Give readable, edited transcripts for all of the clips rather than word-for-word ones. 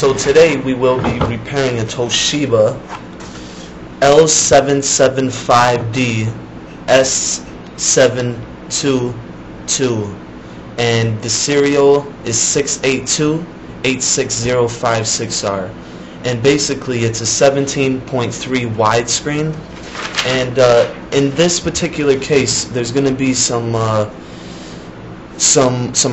So today we will be repairing a Toshiba L775D-S7222, and the serial is 682-86056R, and basically it's a 17.3 widescreen. And in this particular case, there's going to be some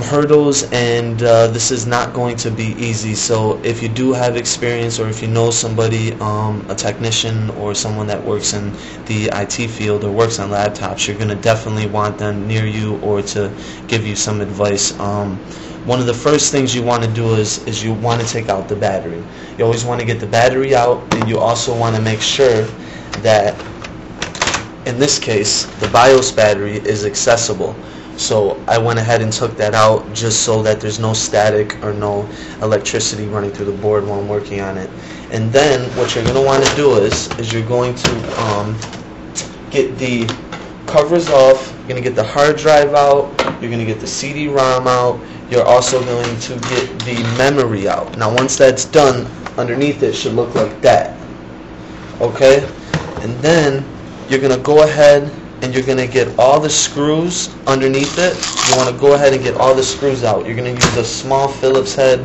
hurdles, and this is not going to be easy. So if you do have experience, or if you know somebody, a technician or someone that works in the IT field or works on laptops, you're going to definitely want them near you or to give you some advice. One of the first things you want to do is you want to take out the battery. You always want to get the battery out, and you also want to make sure that, in this case, the BIOS battery is accessible. So I went ahead and took that out just so that there's no static or no electricity running through the board while I'm working on it. And then what you're going to want to do is you're going to get the covers off. You're going to get the hard drive out. You're going to get the CD-ROM out. You're also going to get the memory out. Now once that's done, underneath it should look like that. Okay? And then you're going to go ahead and you're going to get all the screws underneath it. You want to go ahead and get all the screws out. You're going to use a small Phillips head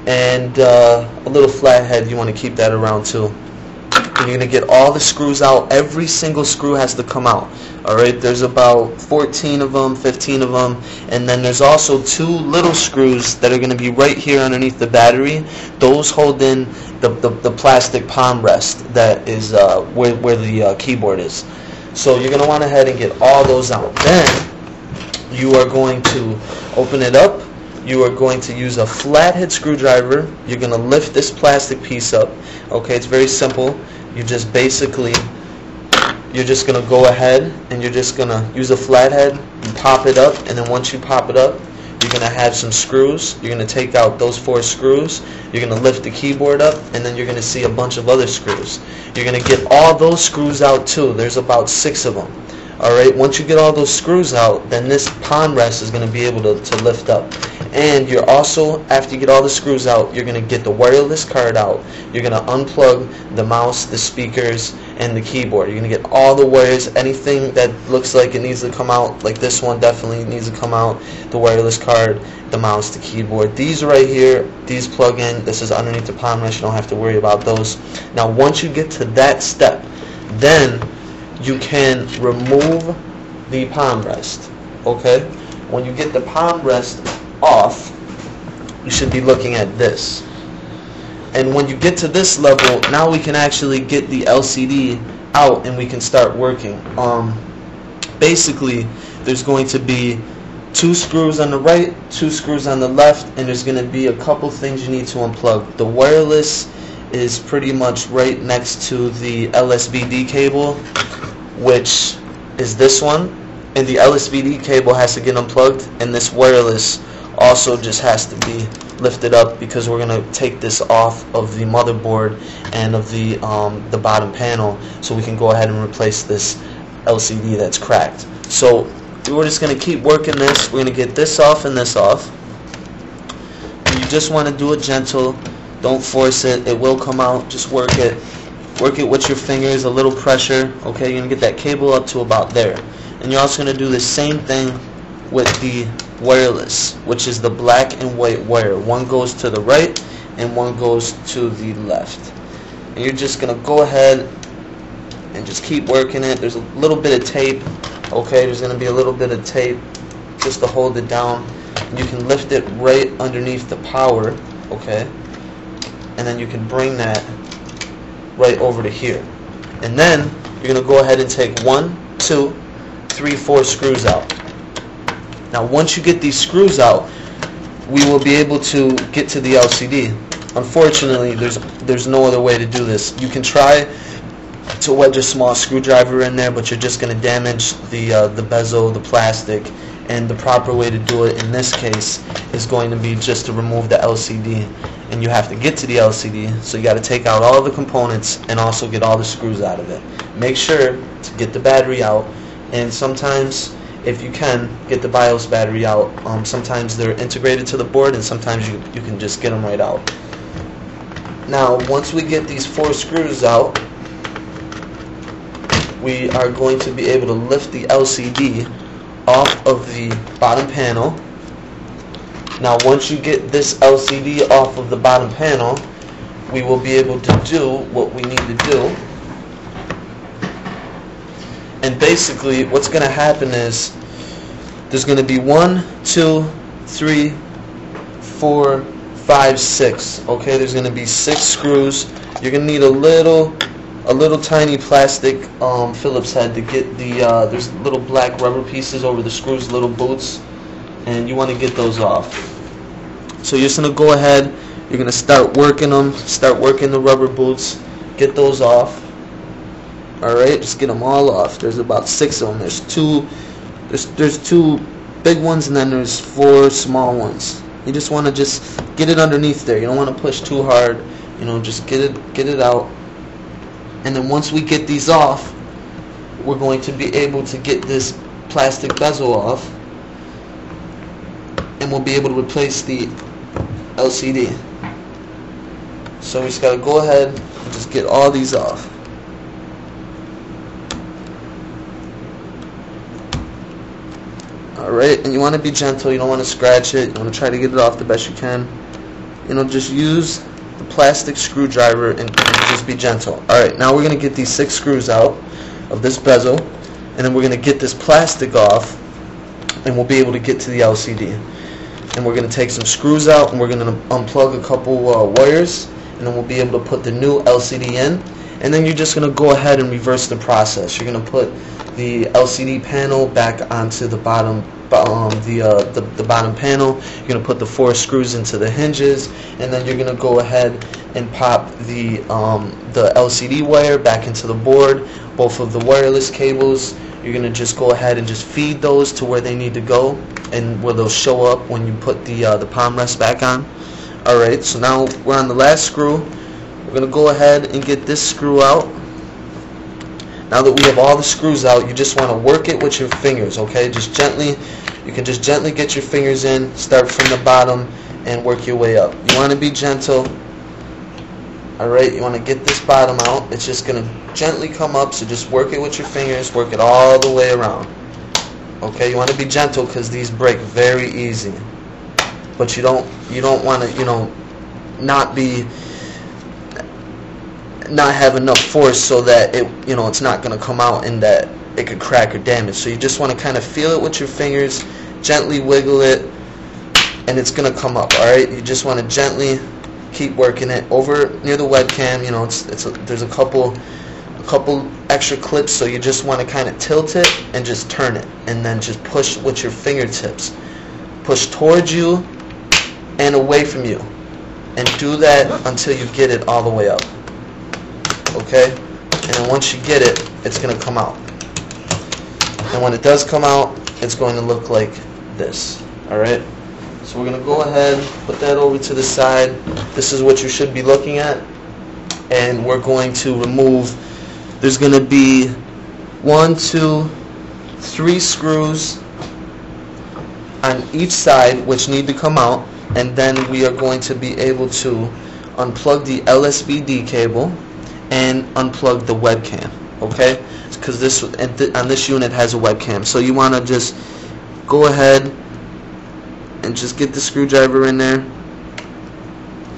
and a little flat head. You want to keep that around too. And you're going to get all the screws out. Every single screw has to come out. Alright, there's about 14 of them, 15 of them, and then there's also two little screws that are going to be right here underneath the battery. Those hold in the plastic palm rest that is where the keyboard is. So you're going to want to head and get all those out. Then you are going to open it up. You are going to use a flathead screwdriver. You're going to lift this plastic piece up. Okay, it's very simple. You're just going to go ahead and you're just going to use a flathead and pop it up. And then once you pop it up, you're going to have some screws. You're going to take out those 4 screws. You're going to lift the keyboard up, and then you're going to see a bunch of other screws. You're going to get all those screws out too. There's about 6 of them. Alright, once you get all those screws out, then this palm rest is going to be able to lift up. And you're also, after you get all the screws out, you're going to get the wireless card out. You're going to unplug the mouse, the speakers, and the keyboard. You're going to get all the wires, anything that looks like it needs to come out, like this one definitely needs to come out, the wireless card, the mouse, the keyboard. These right here, these plug in. This is underneath the palm rest. You don't have to worry about those. Now once you get to that step, then you can remove the palm rest. Okay? When you get the palm rest off, you should be looking at this. And when you get to this level, now we can actually get the LCD out and we can start working. Basically, there's going to be 2 screws on the right, 2 screws on the left, and there's going to be a couple things you need to unplug. The wireless is pretty much right next to the LSBD cable, which is this one, and the LSBD cable has to get unplugged, and this wireless also just has to be lifted up because we're going to take this off of the motherboard and of the bottom panel, so we can go ahead and replace this LCD that's cracked. So we're just going to keep working this. We're going to get this off and this off. And you just want to do it gentle. Don't force it. It will come out. Just work it. Work it with your fingers, a little pressure. Okay, you're going to get that cable up to about there. And you're also going to do the same thing with the wireless, which is the black and white wire. One goes to the right and one goes to the left. And you're just going to go ahead and just keep working it. There's a little bit of tape. Okay, there's going to be a little bit of tape just to hold it down. And you can lift it right underneath the power. Okay, and then you can bring that right over to here. And then you're going to go ahead and take 1, 2, 3, 4 screws out. Now once you get these screws out, we will be able to get to the LCD. Unfortunately, there's no other way to do this. You can try to wedge a small screwdriver in there, but you're just going to damage the bezel, the plastic, and the proper way to do it in this case is going to be just to remove the LCD. And you have to get to the LCD, so you got to take out all the components and also get all the screws out of it. Make sure to get the battery out, and sometimes if you can, get the BIOS battery out. Sometimes they're integrated to the board, and sometimes you can just get them right out. Now once we get these 4 screws out, we are going to be able to lift the LCD off of the bottom panel. Now once you get this LCD off of the bottom panel, we will be able to do what we need to do. And basically what's going to happen is there's going to be 1, 2, 3, 4, 5, 6. Okay, there's going to be 6 screws. You're going to need a little tiny plastic Phillips head to get the there's little black rubber pieces over the screws, little boots, and you want to get those off. So you're just going to go ahead, you're going to start working them, start working the rubber boots, get those off. Alright, just get them all off. There's about 6 of them. There's two big ones, and then there's 4 small ones. You just want to just get it underneath there. You don't want to push too hard. You know, just get it out. And then once we get these off, we're going to be able to get this plastic bezel off, and we'll be able to replace the LCD. So we just got to go ahead and just get all these off. Alright, and you want to be gentle, you don't want to scratch it, you want to try to get it off the best you can. You know, just use the plastic screwdriver and just be gentle. Alright, now we're going to get these 6 screws out of this bezel, and then we're going to get this plastic off, and we'll be able to get to the LCD. And we're going to take some screws out, and we're going to unplug a couple wires, and then we'll be able to put the new LCD in. And then you're just going to go ahead and reverse the process. You're going to put the LCD panel back onto the bottom, the bottom panel. You're going to put the 4 screws into the hinges, and then you're going to go ahead and pop the LCD wire back into the board. Both of the wireless cables, you're going to just go ahead and just feed those to where they need to go, and where they'll show up when you put the palm rest back on. Alright, so now we're on the last screw. We're going to go ahead and get this screw out. Now that we have all the screws out, you just want to work it with your fingers, okay? Just gently, you can just gently get your fingers in, start from the bottom, and work your way up. You want to be gentle. Alright, you want to get this bottom out. It's just going to gently come up, so just work it with your fingers, work it all the way around. Okay, you want to be gentle because these break very easy. But you don't want to, you know, not have enough force so that it, you know, it's not going to come out and that it could crack or damage. So you just want to kind of feel it with your fingers, gently wiggle it, and it's going to come up. Alright, you just want to gently keep working it over near the webcam. You know, there's a couple extra clips, so you just want to kind of tilt it and just turn it, and then just push with your fingertips, push towards you and away from you, and do that until you get it all the way up. Okay, and then once you get it, it's going to come out, and when it does come out, it's going to look like this. Alright, so we're going to go ahead, put that over to the side. This is what you should be looking at, and we're going to remove, there's going to be 1, 2, 3 screws on each side which need to come out, and then we are going to be able to unplug the LSBD cable and unplug the webcam, okay? Because this on this unit has a webcam, so you want to just go ahead and just get the screwdriver in there.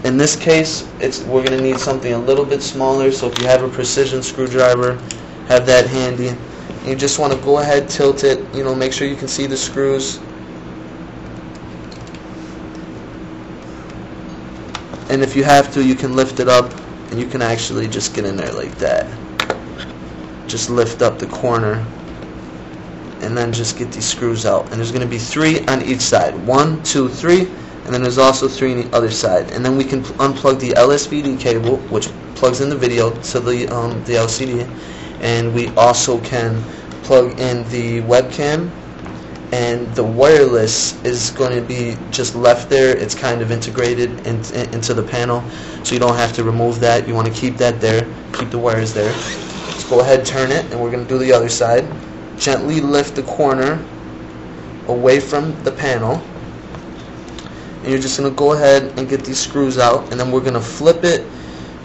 In this case, we're going to need something a little bit smaller, so if you have a precision screwdriver, have that handy. And you just want to go ahead, tilt it, you know, make sure you can see the screws. And if you have to, you can lift it up, and you can actually just get in there like that. Just lift up the corner, and then just get these screws out. And there's going to be 3 on each side. 1, 2, 3, and then there's also 3 on the other side. And then we can unplug the LSBD cable, which plugs in the video, to the LCD, and we also can plug in the webcam. And the wireless is going to be just left there. It's kind of integrated into the panel, so you don't have to remove that. You want to keep that there, keep the wires there. Let's go ahead, turn it, and we're going to do the other side. Gently lift the corner away from the panel, and you're just going to go ahead and get these screws out, and then we're going to flip it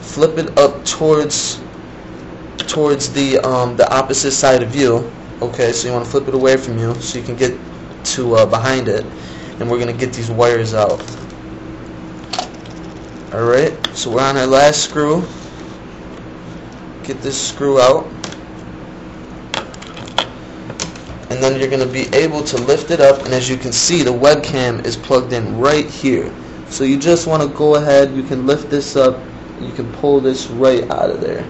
flip it up towards the opposite side of you. Okay, so you want to flip it away from you so you can get to behind it, and we're gonna get these wires out. Alright, so we're on our last screw. Get this screw out, and then you're going to be able to lift it up, and as you can see, the webcam is plugged in right here. So you just want to go ahead, you can lift this up, you can pull this right out of there.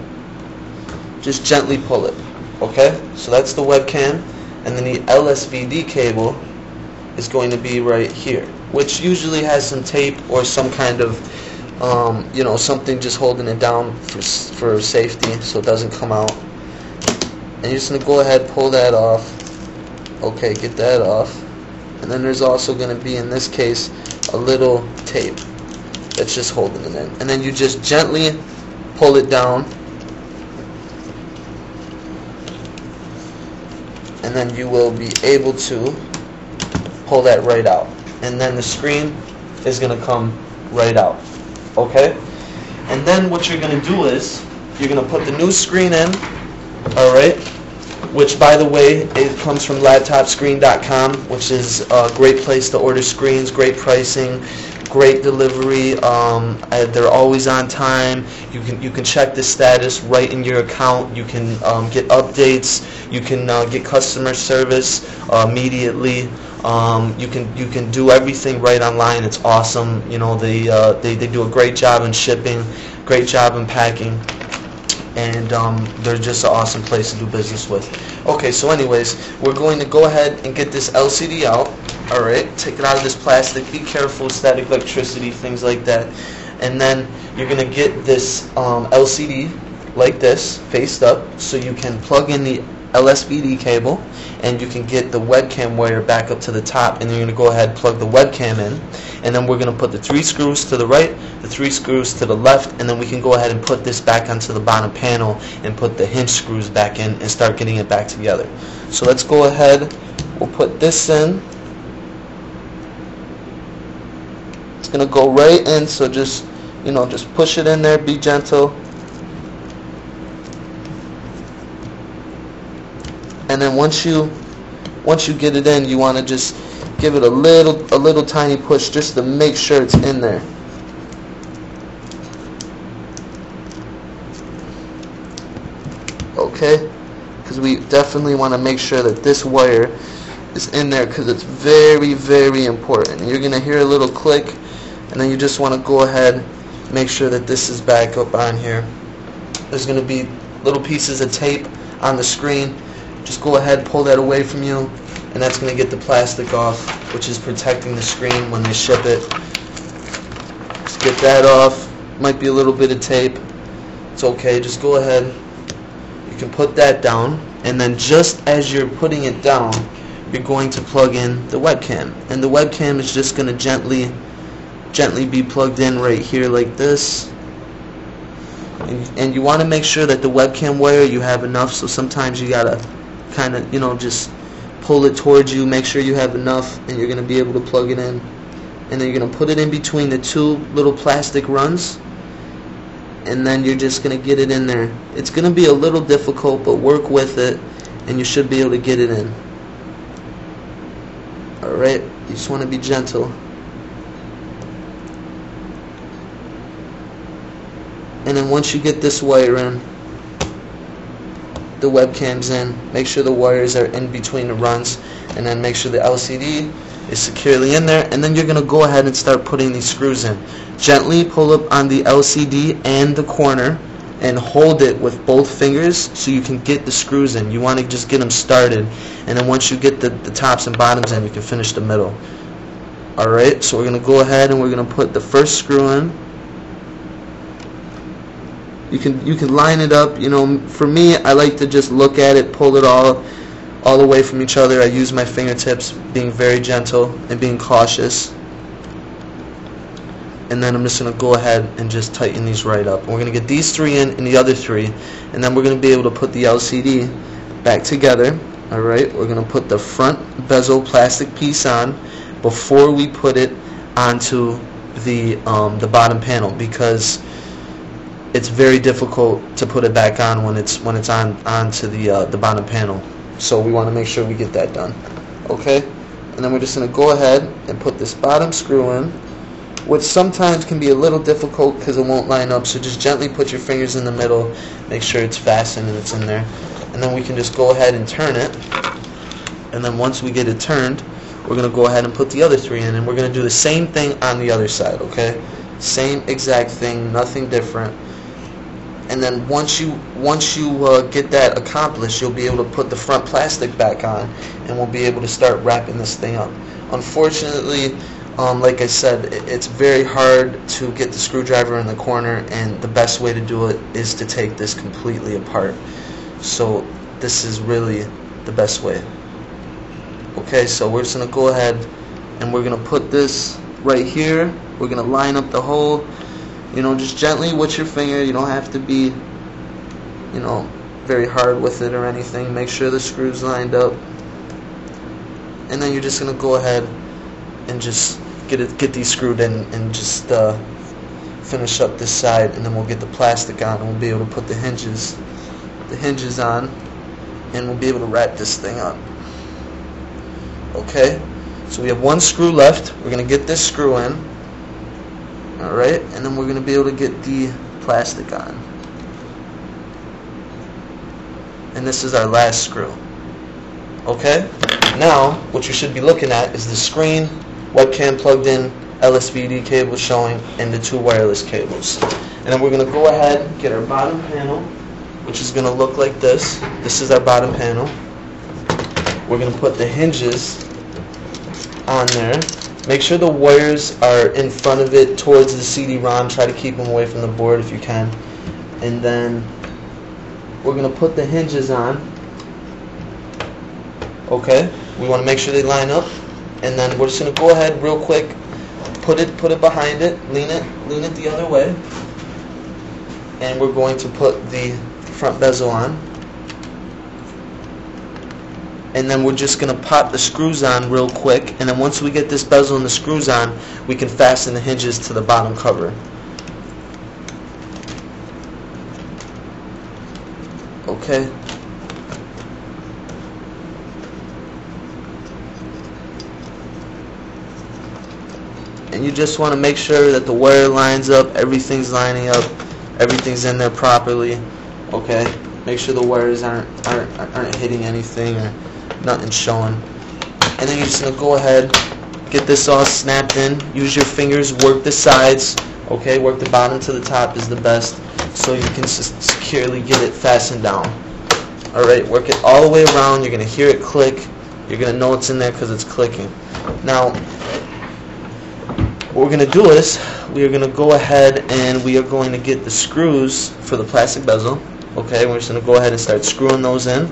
Just gently pull it. Okay, so that's the webcam, and then the LSVD cable is going to be right here, which usually has some tape or some kind of you know, something just holding it down for safety so it doesn't come out. And you're just going to go ahead, pull that off. Okay, get that off. And then there's also going to be, in this case, a little tape that's just holding it in. And then you just gently pull it down, and then you will be able to pull that right out. And then the screen is going to come right out. Okay? And then what you're going to do is, you're going to put the new screen in, alright? Which, by the way, it comes from laptopscreen.com, which is a great place to order screens, great pricing, great delivery. They're always on time. You can check the status right in your account. You can get updates. You can get customer service immediately. You can do everything right online. It's awesome. You know, they do a great job in shipping, great job in packing, and they're just an awesome place to do business with. Okay, so anyways, we're going to go ahead and get this LCD out. Alright, take it out of this plastic. Be careful, static electricity, things like that. And then you're going to get this LCD like this, faced up, so you can plug in the LSVD cable, and you can get the webcam wire back up to the top, and then you're going to go ahead and plug the webcam in, and then we're going to put the 3 screws to the right, the 3 screws to the left, and then we can go ahead and put this back onto the bottom panel and put the hinge screws back in and start getting it back together. So let's go ahead, we'll put this in. It's going to go right in, so just, you know, just push it in there, be gentle. And then once you get it in, you want to just give it a little tiny push just to make sure it's in there. Okay, because we definitely want to make sure that this wire is in there, because it's very, very important. You're going to hear a little click, and then you just want to go ahead, make sure that this is back up on here. There's going to be little pieces of tape on the screen. Just go ahead, pull that away from you, and that's going to get the plastic off, which is protecting the screen when they ship it. Just get that off. Might be a little bit of tape. It's okay, just go ahead. You can put that down, and then just as you're putting it down, you're going to plug in the webcam. And the webcam is just going to gently be plugged in right here like this. And you want to make sure that the webcam wire, you have enough, so sometimes you gotta kind of, you know, just pull it towards you, make sure you have enough, and you're going to be able to plug it in. And then you're going to put it in between the 2 little plastic runs, and then you're just going to get it in there. It's going to be a little difficult, but work with it, and you should be able to get it in. Alright, you just want to be gentle. And then once you get this wire in, the webcam's in, make sure the wires are in between the runs, and then make sure the LCD is securely in there, and then you're going to go ahead and start putting these screws in. Gently pull up on the LCD and the corner and hold it with both fingers so you can get the screws in. You want to just get them started, and then once you get the tops and bottoms in, you can finish the middle. Alright, so we're going to go ahead and we're going to put the first screw in. You can line it up. You know, for me, I like to just look at it, pull it all away from each other. I use my fingertips, being very gentle and being cautious. And then I'm just going to go ahead and just tighten these right up. And we're going to get these 3 in and the other 3, and then we're going to be able to put the LCD back together. Alright, we're going to put the front bezel plastic piece on before we put it onto the bottom panel, because it's very difficult to put it back on when it's on onto the bottom panel. So we want to make sure we get that done. Okay, and then we're just going to go ahead and put this bottom screw in, which sometimes can be a little difficult because it won't line up. So just gently put your fingers in the middle, make sure it's fastened and it's in there, and then we can just go ahead and turn it. And then once we get it turned, we're going to go ahead and put the other 3 in, and we're going to do the same thing on the other side. Okay, same exact thing, nothing different. And then once you get that accomplished, you'll be able to put the front plastic back on, and we'll be able to start wrapping this thing up. Unfortunately, like I said, it's very hard to get the screwdriver in the corner, and the best way to do it is to take this completely apart. So this is really the best way. Okay, so we're just going to go ahead and we're going to put this right here. We're going to line up the hole. You know, just gently with your finger. You don't have to be, you know, very hard with it or anything. Make sure the screw's lined up. And then you're just going to go ahead and just get these screwed in and just finish up this side, and then we'll get the plastic on, and we'll be able to put the hinges on, and we'll be able to wrap this thing up. Okay, so we have 1 screw left. We're going to get this screw in. Alright, and then we're going to be able to get the plastic on. And this is our last screw. Okay, now what you should be looking at is the screen, webcam plugged in, LSVD cable showing, and the 2 wireless cables. And then we're going to go ahead and get our bottom panel, which is going to look like this. This is our bottom panel. We're going to put the hinges on there. Make sure the wires are in front of it towards the CD-ROM. Try to keep them away from the board if you can. And then we're going to put the hinges on. Okay, we want to make sure they line up. And then we're just going to go ahead real quick, put it behind it, lean it the other way. And we're going to put the front bezel on. And then we're just going to pop the screws on real quick, and then once we get this bezel and the screws on, we can fasten the hinges to the bottom cover. Okay. And you just want to make sure that the wire lines up, everything's lining up, everything's in there properly. Okay. Make sure the wires aren't hitting anything or nothing showing. And then you're just going to go ahead, get this all snapped in. Use your fingers, work the sides. Okay, work the bottom to the top is the best, so you can securely get it fastened down. Alright, work it all the way around. You're going to hear it click. You're going to know it's in there because it's clicking. Now, what we're going to do is we are going to go ahead and we are going to get the screws for the plastic bezel. Okay, we're just going to go ahead and start screwing those in.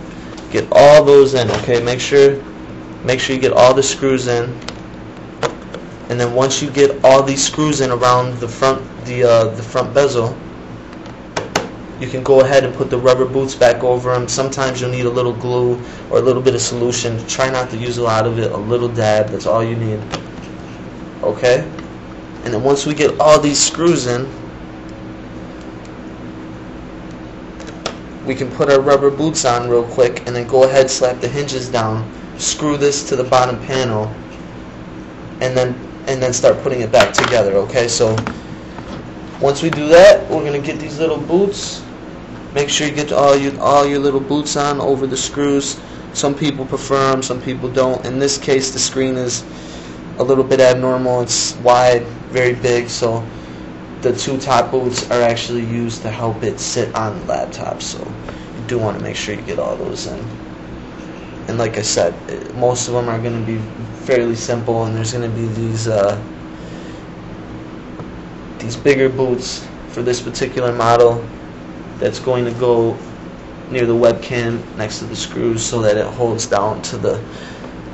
Get all those in. Okay, make sure you get all the screws in. And then once you get all these screws in around the front bezel, you can go ahead and put the rubber boots back over them. Sometimes you'll need a little glue or a little bit of solution. Try not to use a lot of it. A little dab. That's all you need. Okay, and then once we get all these screws in, we can put our rubber boots on real quick, and then go ahead, slap the hinges down, screw this to the bottom panel, and then start putting it back together. Okay, so once we do that, we're going to get these little boots. Make sure you get all your little boots on over the screws. Some people prefer them, some people don't. In this case, the screen is a little bit abnormal. It's wide, very big, so the 2 top boots are actually used to help it sit on the laptop, so you do want to make sure you get all those in. And like I said, most of them are going to be fairly simple, and there's going to be these bigger boots for this particular model that's going to go near the webcam next to the screws so that it holds down to the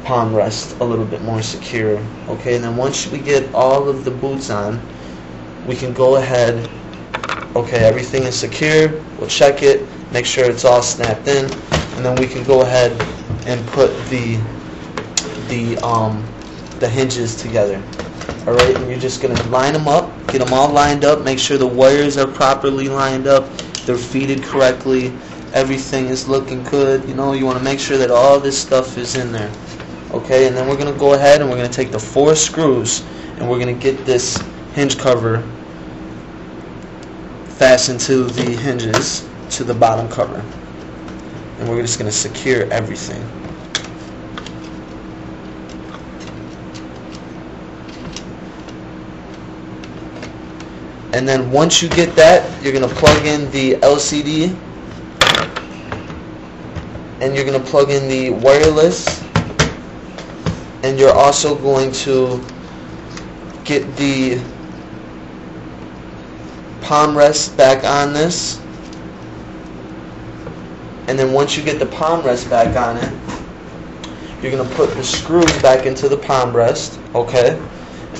palm rest a little bit more secure. Okay, and then once we get all of the boots on, we can go ahead. Okay, everything is secure. We'll check it, make sure it's all snapped in, and then we can go ahead and put the hinges together. Alright, and you're just going to line them up, get them all lined up, make sure the wires are properly lined up, they're feeded correctly, everything is looking good. You know, you want to make sure that all this stuff is in there. Okay, and then we're going to go ahead and we're going to take the 4 screws and we're going to get this hinge cover fastened to the hinges to the bottom cover. And we're just going to secure everything. And then once you get that, you're going to plug in the LCD and you're going to plug in the wireless, and you're also going to get the palm rest back on this. And then once you get the palm rest back on it, you're going to put the screws back into the palm rest, okay?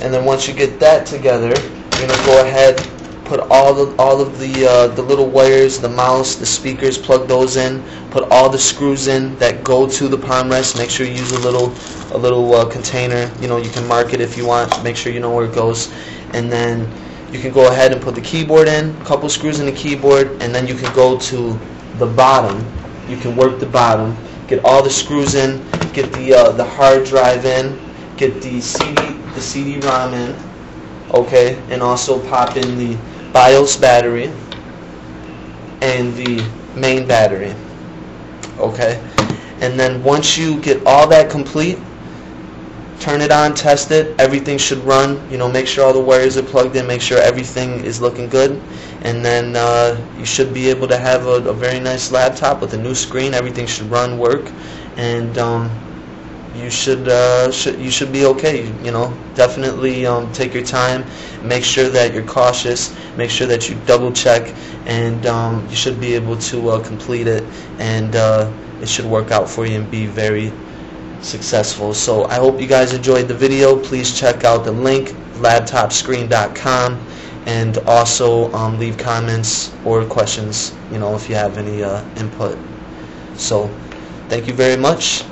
And then once you get that together, you're going to go ahead, put all of the little wires, the mouse, the speakers, plug those in, put all the screws in that go to the palm rest. Make sure you use a little container. You know, you can mark it if you want, make sure you know where it goes. And then you can go ahead and put the keyboard in, a couple screws in the keyboard, and then you can go to the bottom. You can work the bottom, get all the screws in, get the hard drive in, get the CD-ROM in, okay, and also pop in the BIOS battery and the main battery, okay. And then once you get all that complete, turn it on, test it, everything should run. You know, make sure all the wires are plugged in, make sure everything is looking good, and then you should be able to have a very nice laptop with a new screen. Everything should run, work, and you should be okay. You know, definitely take your time, make sure that you're cautious, make sure that you double check, and you should be able to complete it, and it should work out for you and be very successful. So I hope you guys enjoyed the video. Please check out the link, laptopscreen.com, and also leave comments or questions, you know, if you have any input. So thank you very much.